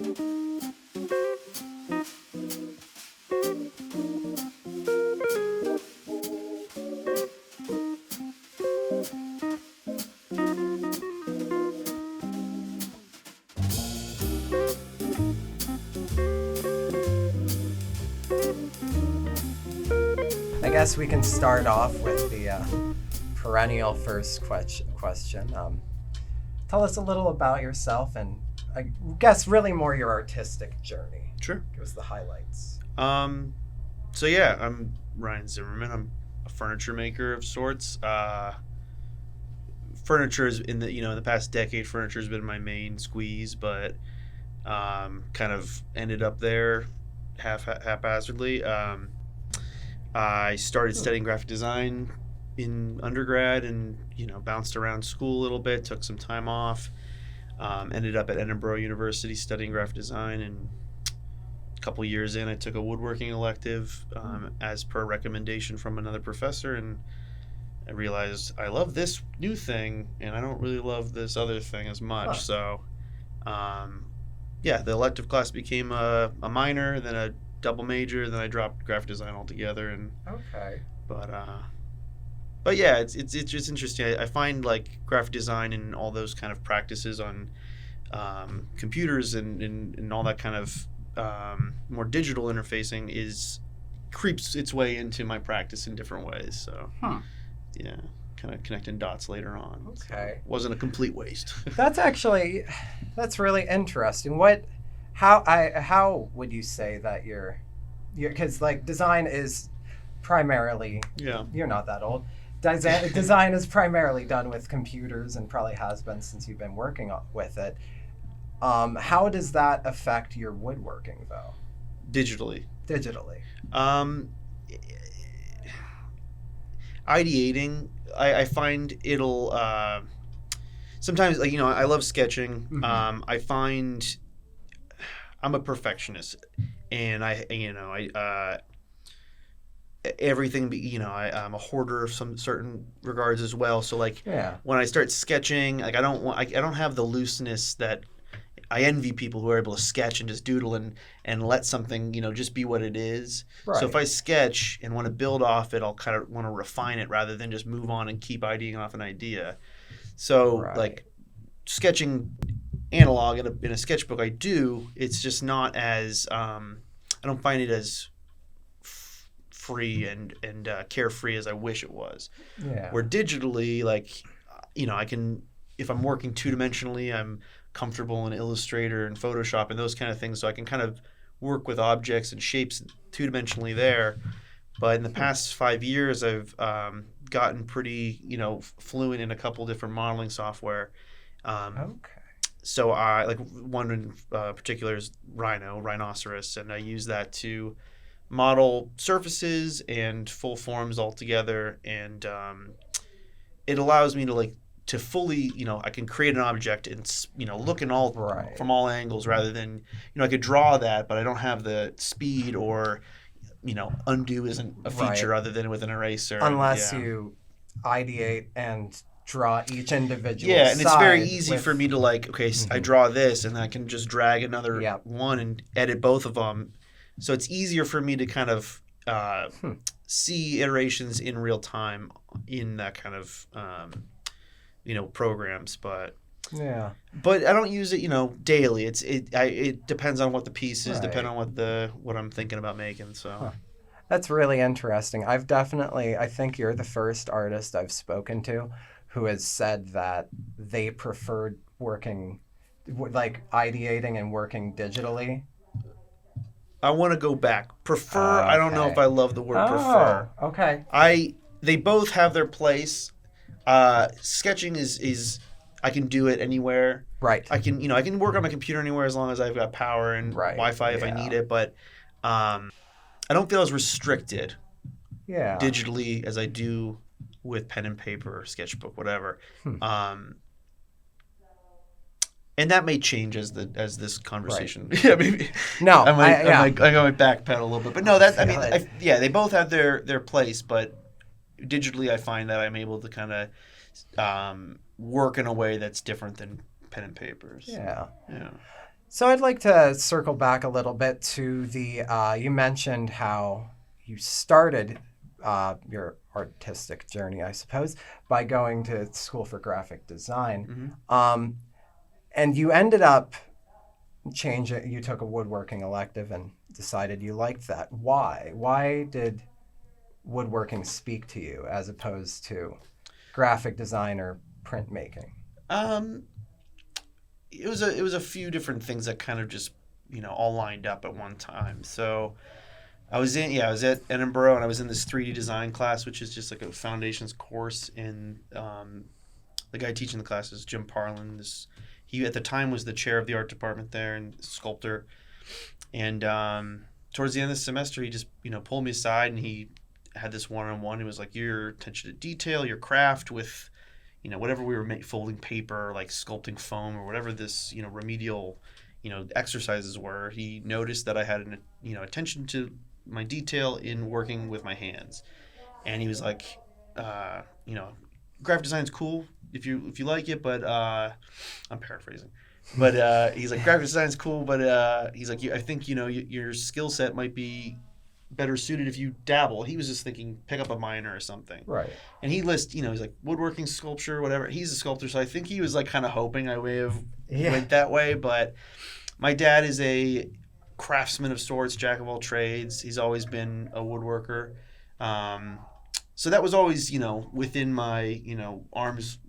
I guess we can start off with the perennial first question. Tell us a little about yourself and I guess really more your artistic journey. Sure. Give us the highlights. So yeah, I'm Ryan Zimmerman. I'm a furniture maker of sorts. Furniture is in the past decade, furniture has been my main squeeze, but kind of ended up there haphazardly. I started studying graphic design in undergrad and, bounced around school a little bit, took some time off, ended up at Edinburgh University studying graphic design, and a couple years in, I took a woodworking elective as per recommendation from another professor, and I realized I love this new thing, and I don't really love this other thing as much. So, the elective class became a minor, then a double major, then I dropped graphic design altogether. And okay, but yeah, it's just interesting. I find like graphic design and all those kind of practices on computers and all that kind of more digital interfacing creeps its way into my practice in different ways. So yeah, kind of connecting dots later on. Okay, so wasn't a complete waste. That's really interesting. How would you say that you're because like design is primarily, you're not that old, design is primarily done with computers and probably has been since you've been working with it. How does that affect your woodworking though? Digitally. Ideating, I find it'll sometimes, like, I love sketching. Mm-hmm. I find I'm a perfectionist, and everything, I'm a hoarder of some certain regards as well. So like when I start sketching, like I don't have the looseness that I envy people who are able to sketch and just doodle and let something, just be what it is. Right. So if I sketch and want to build off it, I'll kind of want to refine it rather than just move on and keep ideating off an idea. So like sketching analog in a sketchbook, it's just not as I don't find it as free and carefree as I wish it was. Yeah. Where digitally, like, I can, if I'm working two-dimensionally, I'm comfortable in Illustrator and Photoshop and those kind of things, so I can kind of work with objects and shapes two-dimensionally there. But in the past 5 years, I've gotten pretty, fluent in a couple different modeling software. So I like one in particular is Rhinoceros, and I use that to model surfaces and full forms all together, and it allows me to fully, I can create an object and look in all from all angles rather than I could draw that, but I don't have the speed or undo isn't a feature other than with an eraser unless you ideate and draw each individual and it's very easy for me to I draw this and then I can just drag another one and edit both of them, so it's easier for me to kind of see iterations in real time in that kind of programs, but I don't use it daily. It depends on what the piece is, depending on what I'm thinking about making. So that's really interesting. I think you're the first artist I've spoken to who has said that they preferred working, like ideating and working digitally. I want to go back. Prefer, I don't know if I love the word prefer. Okay. They both have their place. Sketching is I can do it anywhere. Right. I can work on my computer anywhere as long as I've got power and Wi-Fi if I need it, but I don't feel as restricted digitally as I do with pen and paper or sketchbook, whatever. And that may change as this conversation. Yeah, maybe. No, I might backpedal a little bit, but no, they both have their place. But digitally, I find that I'm able to kind of work in a way that's different than pen and papers. Yeah. So I'd like to circle back a little bit to the, you mentioned how you started your artistic journey, I suppose, by going to school for graphic design. And you ended up changing, you took a woodworking elective and decided you liked that. Why? Why did woodworking speak to you as opposed to graphic design or printmaking? It was a few different things that kind of just, all lined up at one time. So I was at Edinburgh, and I was in this 3D design class, which is just like a foundations course. And the guy teaching the class is Jim Parlin. He at the time was the chair of the art department there and sculptor. And towards the end of the semester, he just pulled me aside, and he had this one-on-one. He was like, your attention to detail, your craft with whatever we were folding paper, like sculpting foam or whatever this remedial exercises were. He noticed that I had an attention to my detail in working with my hands, and he was like, graphic design's cool if you like it, but I'm paraphrasing, but he's like, graphic design's cool, but he's like, I think your skill set might be better suited if you dabble. He was just thinking pick up a minor or something, right? And he lists he's like woodworking, sculpture, whatever. He's a sculptor, so I think he was like kind of hoping I may have went that way. But my dad is a craftsman of sorts, jack of all trades. He's always been a woodworker. So that was always, within my,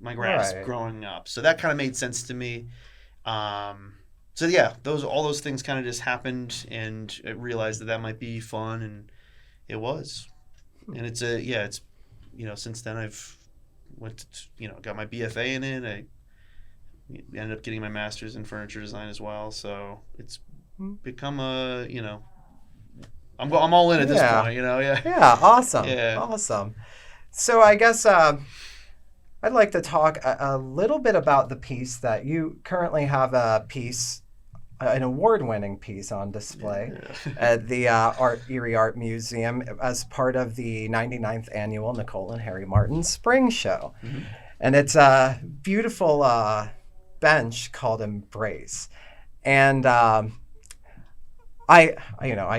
my grasp growing up. So that kind of made sense to me. So yeah, all those things kind of just happened, and I realized that might be fun, and it was. And it's since then I've got my BFA in it. I ended up getting my master's in furniture design as well. So it's become I'm all in at this point, Yeah, awesome. Yeah. Awesome. So I guess I'd like to talk a little bit about the piece that you currently have an award-winning piece on display at the Erie Art Museum as part of the 99th annual Nicole and Harry Martin Spring Show. And it's a beautiful bench called Embrace. And I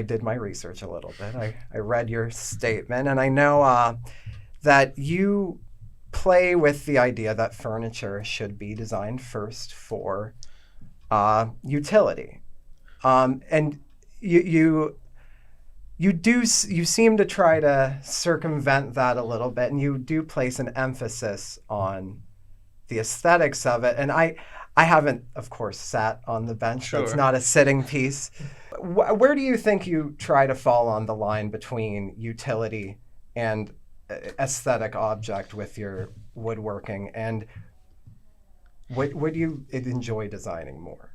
did my research a little bit. I read your statement, and I know that you play with the idea that furniture should be designed first for utility, and you seem to try to circumvent that a little bit, and you do place an emphasis on the aesthetics of it. And I haven't, of course, sat on the bench. Sure. That's not a sitting piece. Where do you think you try to fall on the line between utility and aesthetic object with your woodworking, and what do you enjoy designing more?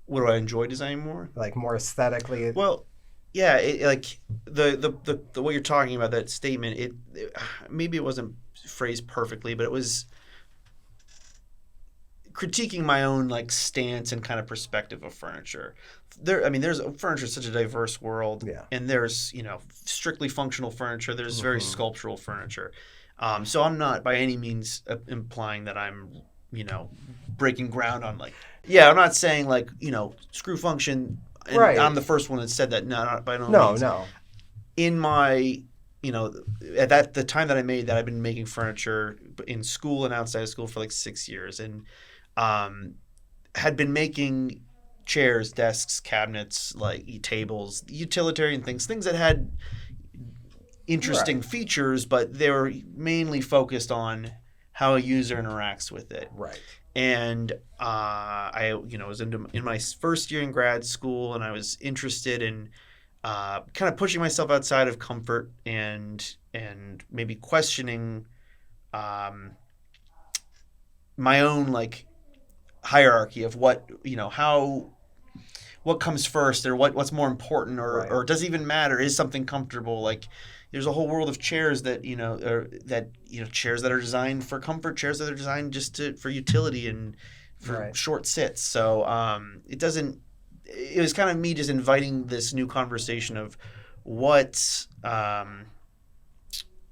What do I enjoy designing more? Like more aesthetically? Well, yeah, like the what you're talking about, that statement, it maybe it wasn't phrased perfectly, but it was critiquing my own like stance and kind of perspective of furniture. There's furniture is such a diverse world, and there's strictly functional furniture. There's very sculptural furniture. So I'm not by any means implying that I'm breaking ground on I'm not saying screw function. And right. I'm the first one that said that. No, not by no means. No. In my at the time that I made that, I've been making furniture in school and outside of school for like 6 years, and had been making chairs, desks, cabinets, like tables, utilitarian things that had interesting features, but they were mainly focused on how a user interacts with it. Right. And I was in my first year in grad school, and I was interested in kind of pushing myself outside of comfort and maybe questioning my own hierarchy of what comes first, or what's more important, or does it even matter? Is something comfortable? There's a whole world of chairs that chairs that are designed for comfort, chairs that are designed just for utility and for short sits. So it was kind of me just inviting this new conversation of what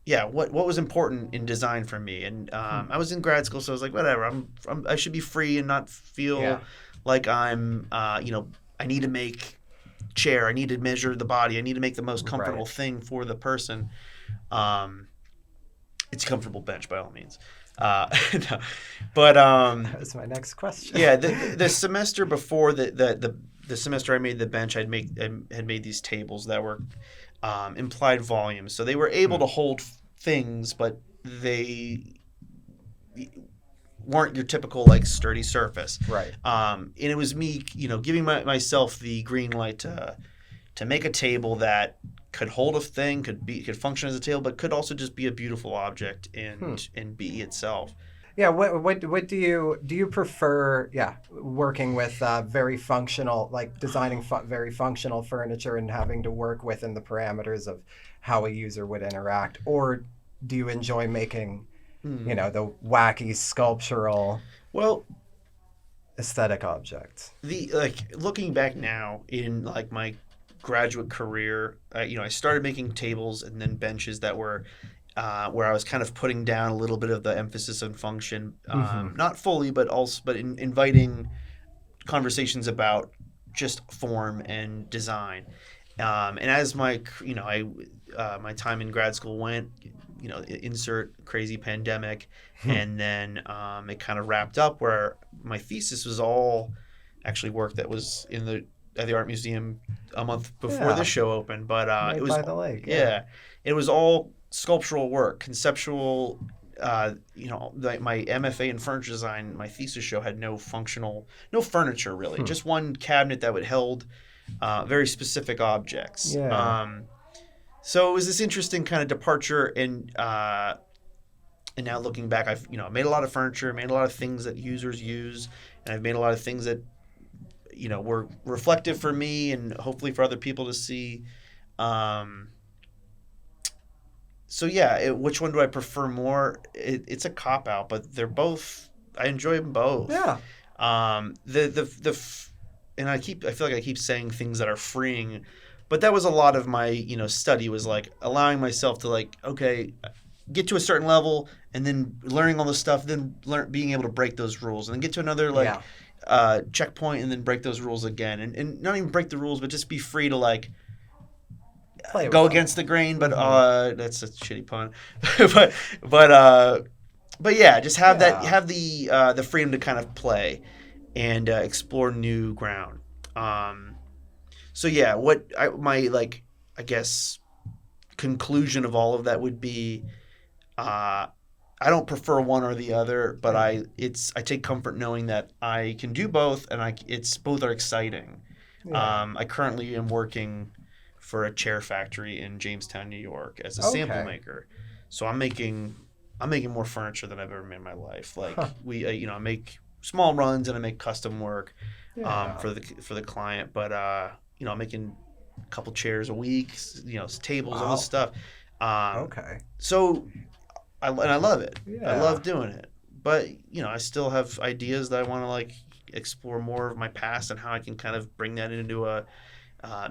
was important in design for me. And I was in grad school, so I was like, whatever, I should be free and not feel like I'm, I need to make chair. I need to measure the body. I need to make the most comfortable thing for the person. It's a comfortable bench by all means. No. But that was my next question. Yeah, the semester before the semester I made the bench, I had made these tables that were implied volumes, so they were able to hold things, but they weren't your typical like sturdy surface. Right. And it was me, giving myself the green light to make a table that could hold a thing, could function as a table, but could also just be a beautiful object and be itself. Yeah. What do you prefer? Yeah, working with very functional, like designing very functional furniture and having to work within the parameters of how a user would interact, or do you enjoy making, the wacky sculptural, aesthetic objects? Looking back now in like my graduate career, I started making tables and then benches that were where I was kind of putting down a little bit of the emphasis on function, not fully, but inviting conversations about just form and design. And as my time in grad school went, insert crazy pandemic, and then it kind of wrapped up where my thesis was all actually work that was at the art museum a month before this show opened, but it was by the lake. It was all sculptural work, conceptual. My MFA in furniture design, my thesis show had no furniture really, just one cabinet that would held very specific objects. So it was this interesting kind of departure, and now looking back, I've made a lot of furniture, made a lot of things that users use, and I've made a lot of things that were reflective for me and hopefully for other people to see. So yeah, which one do I prefer more? It's a cop out, but they're both. I enjoy them both. Yeah. And I feel like I keep saying things that are freeing, but that was a lot of my study, was like allowing myself to like, okay, get to a certain level and then learning all this stuff, then being able to break those rules, and then get to another checkpoint and then break those rules again, and not even break the rules, but just be free to like go against the grain. But that's a shitty pun. but yeah, just have the freedom to kind of play and explore new ground. So yeah, I guess conclusion of all of that would be, I don't prefer one or the other, but I take comfort knowing that I can do both, and both are exciting. Yeah. I currently am working for a chair factory in Jamestown, New York, as a sample maker. So I'm making more furniture than I've ever made in my life. Like I make small runs and I make custom work for the client, but I'm making a couple chairs a week, tables, all this stuff. So I love it. Yeah. I love doing it. But, I still have ideas that I want to like explore more of my past and how I can kind of bring that into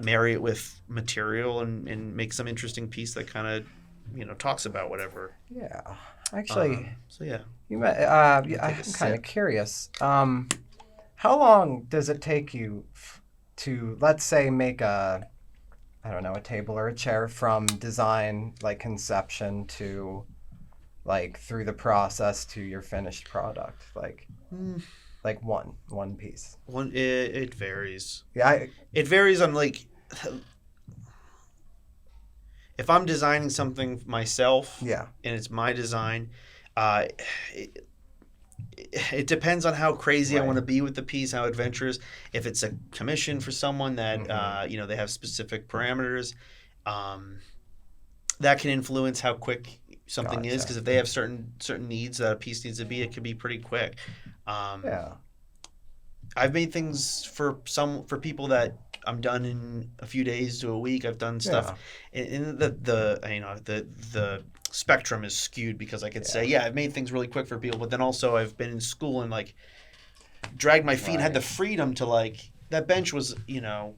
marry it with material and make some interesting piece that kind of, talks about whatever. Yeah. Actually, so yeah. I'm kind of curious. How long does it take you to, let's say, make a table or a chair from design, like conception to like through the process to your finished product? Like one piece. It varies. Yeah. It varies on like, if I'm designing something myself, and it's my design, it depends on how crazy I want to be with the piece, how adventurous. If it's a commission for someone that they have specific parameters, that can influence how quick something is, because if they have certain needs that a piece needs to be, it can be pretty quick. I've made things for people that I'm done in a few days to a week. I've done stuff, and the spectrum is skewed, because I could say, I've made things really quick for people, but then also I've been in school and like dragged my feet and had the freedom to like, that bench was, the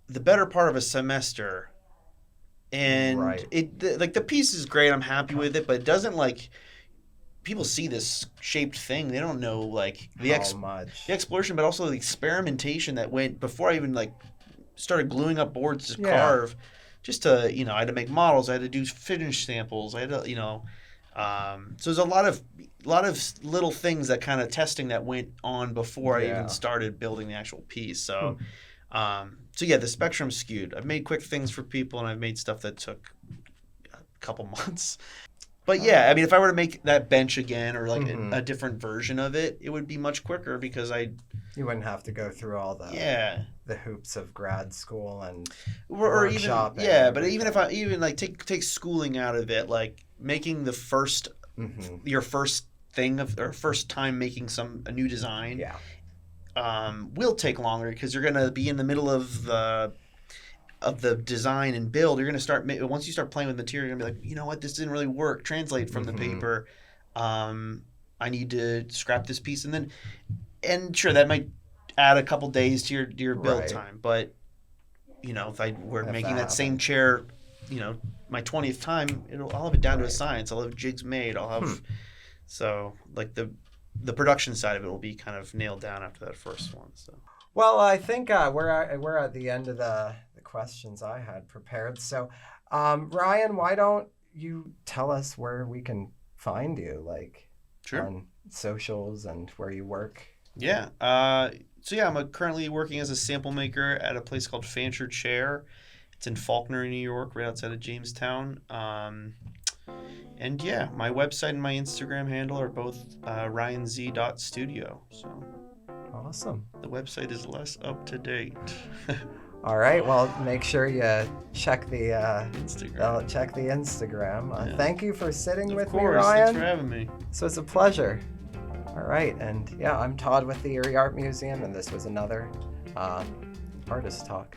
better part of a semester, and it like the piece is great. I'm happy with it, but it doesn't like people see this shaped thing, they don't know like the exploration, but also the experimentation that went before I even like started gluing up boards to carve. Just to, I had to make models, I had to do finish samples, I had to, so there's a lot of little things that kind of testing that went on before I even started building the actual piece. So, the spectrum skewed. I've made quick things for people, and I've made stuff that took a couple months. But I mean, if I were to make that bench again or like a different version of it, it would be much quicker because you wouldn't have to go through all the hoops of grad school and workshop. But even if I like take schooling out of it, like making the first your first thing or first time making a new design, will take longer because you're gonna be in the middle of the design and build. You're gonna start once you start playing with material, you're gonna be like, you know what, this didn't really work. Translate from the paper. I need to scrap this piece, and sure that might add a couple days to your build time, but if I were making that same chair, my 20th time, I'll have it down to a science. I'll have jigs made. I'll have so like the production side of it will be kind of nailed down after that first one. So well, I think we're at the end of the questions I had prepared. So Ryan, why don't you tell us where we can find you, like on socials and where you work? I'm currently working as a sample maker at a place called Fancher Chair. It's in Faulkner, New York, right outside of Jamestown. My website and my Instagram handle are both ryanz.studio. So awesome. The website is less up to date. All right. Well, make sure you check the Instagram. Check the Instagram. Thank you for sitting with me, Ryan. Thanks for having me. So it's a pleasure. All right, and I'm Todd with the Erie Art Museum, and this was another Artist Talk.